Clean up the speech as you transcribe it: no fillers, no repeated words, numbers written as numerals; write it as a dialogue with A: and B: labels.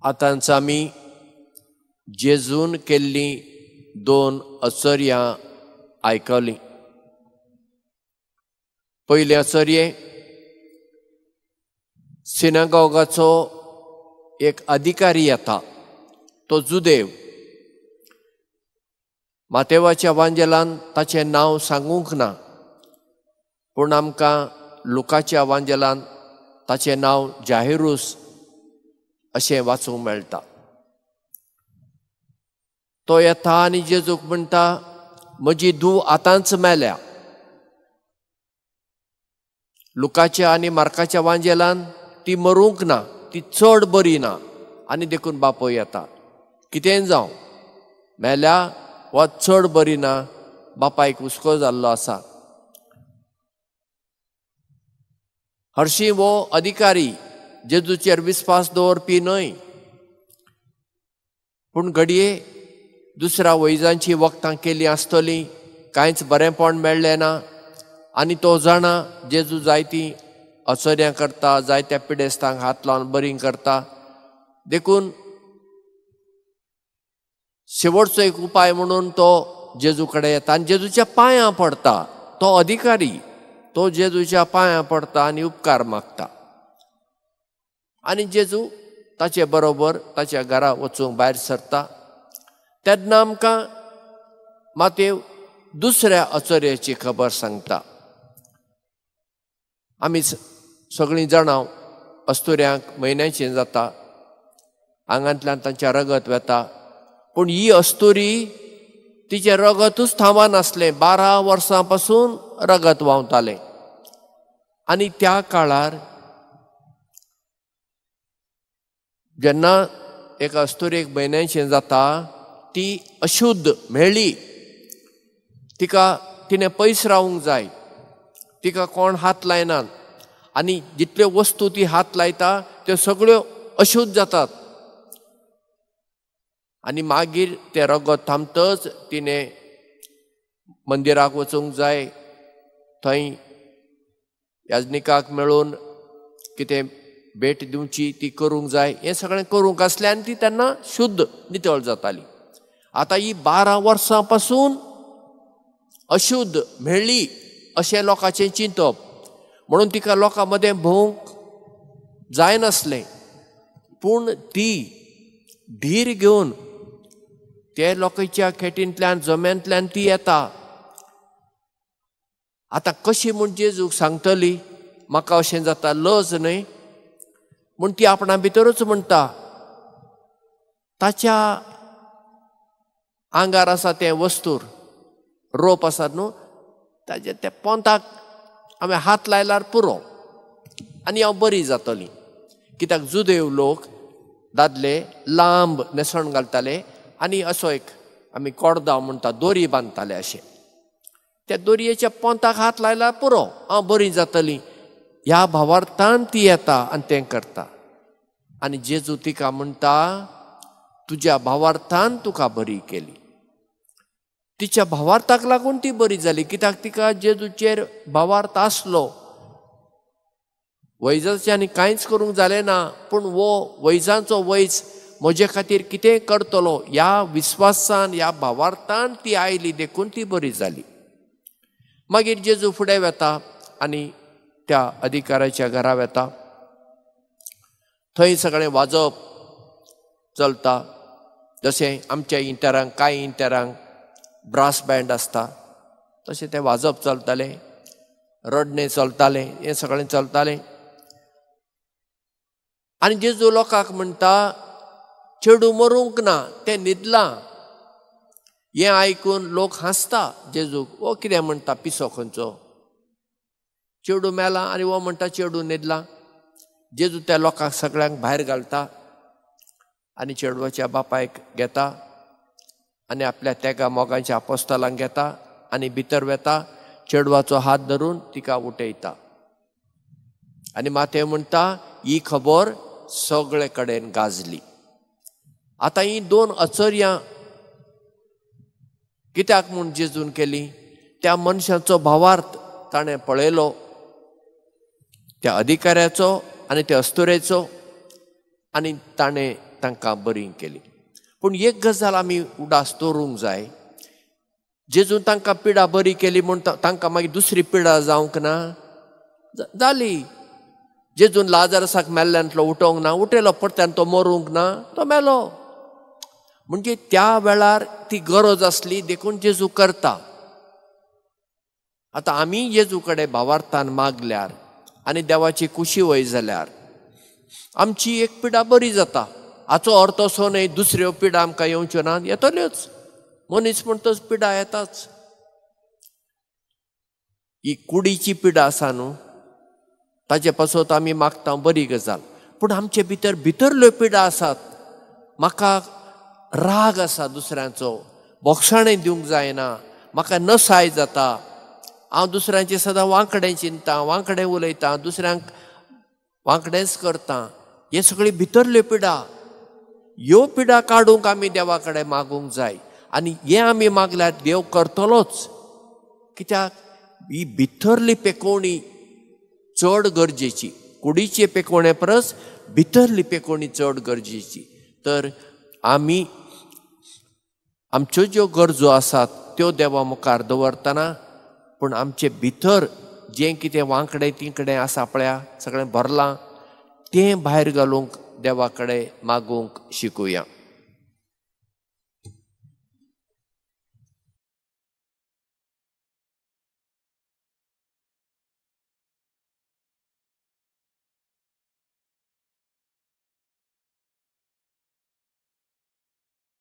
A: आतांच आमी जेजून केल्ली 2 आश्चर्यां आयकली। पयले आश्चर्य, सिनागोगाचो एक अधिकारी येता, तो जुदेव। मातेवाच्या वांजेलान ताचें नांव सांगूंक ना, पूण आमकां लुकाच्या वांजेलान ताचें नांव जाहिरूस अशें वाचूंक मेळटा। तो येता आनी जेजूक म्हणटा, म्हजी धूव आतांच मेल्या। लुकाच्या आनी मार्काच्या वांजेलान ती मरूंक ना, ती चड बरी ना, आनी देखून बापूय येता। कितें जावं, मेल्या वा चड बरी ना, बापायक हुस्को जाल्लो आसा। हरशीं वो अधिकारी जेजूचेर विस्वास दवरपी न्हय, पूण घडये दुसऱ्या वैजांची वखदां केलीं आसतलीं, कांयच बरेंपण मेळ्ळें ना, आनी तो जाणा जेजू जायतीं आश्चर्यां करता, जायत्या पिडेस्तांक हात लावन बरी करता। देखून शेवटचो एक उपाय म्हणून तो जेजू कडेन येता आनी जेजूच्या पांयां पडटा। तो अधिकारी तो जेजूच्या पांयां पडटा आनी उपकार मागता। आनी जेजू ताचे बरोबर ताच्या घरा वचूंक भायर सरता। तेन्ना आमकां मातेव दुसऱ्या आश्चर्याची खबर सांगता। आमी सगळीं जाणां अस्तुऱ्यांक म्हयन्याचीं जाता, आंगांतल्यान तांचें रगत वेता, पूण ही अस्तुरी तिचें रगतूच थांबनासलें। 12 वर्सां पासून रगत व्हांवतालें। आनी त्या काळार जेन्ना एक अस्तुरेक म्हयन्याचें जाता, ती अशुद्ध मेळ्ळी, तिणें पयस रावूंक जाय, तिका कोण हात लायनात, आनी जितल्यो वस्तू ती हात लायता त्यो सगळ्यो अशुद्ध जातात। आनी मागीर तें रगत थांबतच तिणें मंदिराक वचूंक जाय, थंय याजनिकाक मेळून कितें भेट दिवची ती करूंक जाय। हें सगळें करूंक आसलें आनी ती तेन्ना शुद्ध नितळ जाताली। आतां ही 12 वर्सां पासून अशुद्ध मेळ्ळी अशें लोकांचें चिंतप, म्हणून तिका लोकां मदें भोवंक जायनासलें। पूण ती धीर घेवन ते लोकांच्या खेटींतल्यान जम्यांतल्यान ती येता। आतां कशी म्हूण जेजूक सांगतली, म्हाका अशें जाता, लज न्हय, म्हूण ती आपणा भितरूच म्हणटा। ताच्या आंगार आसा तें वस्तूर, रोप आसा न्हू, ताचे त्या पोंताक हांवें हात लायल्यार पुरो आनी हांव बरी जातलीं। कित्याक जुदेव लोक दादले लांब नेसण घालताले आनी असो एक आमी कोडदांव म्हणटा, दोरी बांदताले अशें। त्या दोरयेच्या पोंताक हात लायल्यार पुरो, हांव बरी जातलीं, ह्या भावार्थान ती येता आनी तें करता। आनी जेजू तिका म्हणटा, तुज्या भावार्थान तुका बरी केली। तिच्या भावार्थाक लागून ती बरी जाली, कित्याक तिका जेजूचेर भावार्थ आसलो। वैजाच्यांनी कांयच करूंक जालें ना, पूण वो वैजांचो वैज म्हजे खातीर कितें करतलो ह्या विस्वासान, ह्या भावार्थान ती आयली, देखून ती बरी जाली। मागीर जेजू फुडें वता आनी त्या अधिकाऱ्याच्या घरा वता। थंय सगळें वाजप चलता, जशें आमच्या इंटरांक कांय इंटरांक ब्रास बँड आसता तशें तें वाजप चलतालें, रडणें चलतालें, हें सगळें चलतालें। आनी जेजू लोकांक म्हणटा, चेडूं मरूंक ना, तें न्हिदलां। हें आयकून लोक हांसता जेजूक, वो कितें म्हणटा पिसो खंयचो, चेडूं मेला आनी वो म्हणटा चेडूं न्हिदलां। जेजू त्या लोकांक सगळ्यांक भायर घालता आनी चेडवाच्या बापायक घेता आनी आपल्या तेगा मोगांच्या आपोस्तलांक घेता आनी भितर वेता, चेडवाचो हात धरून तिका उठयता। आनी मातेव म्हणटा, ही खबर सगळे कडेन गाजली। आतां ही 2 आश्चर्यां कित्याक म्हूण जेजून केली, त्या मनशाचो भावार्थ ताणें पळयलो, त्या अधिकाऱ्याचो आनी त्या अस्तुरेचो, आनी ताणें तांकां बरी केली. पूण एक गजाल आमी उडास दवरूंक जाय, जेजून तांकां पिडा बरी केली म्हूण तांकां मागीर दुसरी पिडा जावंक ना जाली. जेजून लाजारसाक मेल्ल्यांतलो उठोवंक ना, उठयलो परत्यान तो मरूंक ना, तो मेलो. म्हणजे त्या वेळार ती गरज आसली देखून जेजू करता. आतां आमी जेजू कडेन भावार्थान मागल्यार आनी देवाची खुशी वय जाल्यार आमची एक पिडा बरी जाता. हाचो अर्थ असो न्हय दुसऱ्यो पिडा आमकां येवच्यो ना, येतल्योच. मनीस म्हणटच पिडा येताच. ही कुडीची पिडा आसा न्हू, ताजे पासत आमी मागता बरी गजाल. पूण आमचे भितर भितरल्यो पिडा आसात. म्हाका राग आसा दुसऱ्यांचो, बोगसाणें दिवंक जायना, म्हाका नसाय जाता, हांव दुसऱ्यांचे सदां वांकडें चिंततां, वांकडें उलयतां, दुसऱ्यांक वांकडेंच करतां. हे सगळी भितरल्यो पिडा. ह्यो पिडा काडूंक आमी देवा कडेन मागूंक जाय. आनी हें आमी मागल्यार देव करतलोच. कित्याक ही भितरली पेकोवणी चड गरजेची. कुडीचे पेकोवणे परस भितरली पेकोवणी चड गरजेची. तर आमी आमच्यो ज्यो गरजो आसात त्यो देवा मुखार दवरतना, पूण आमचे भितर जें कितें वांकडें तिंकडें आसा पळया, सगळें भरलां, तें भायर घालूंक देवा कडेन मागूंक शिकुया.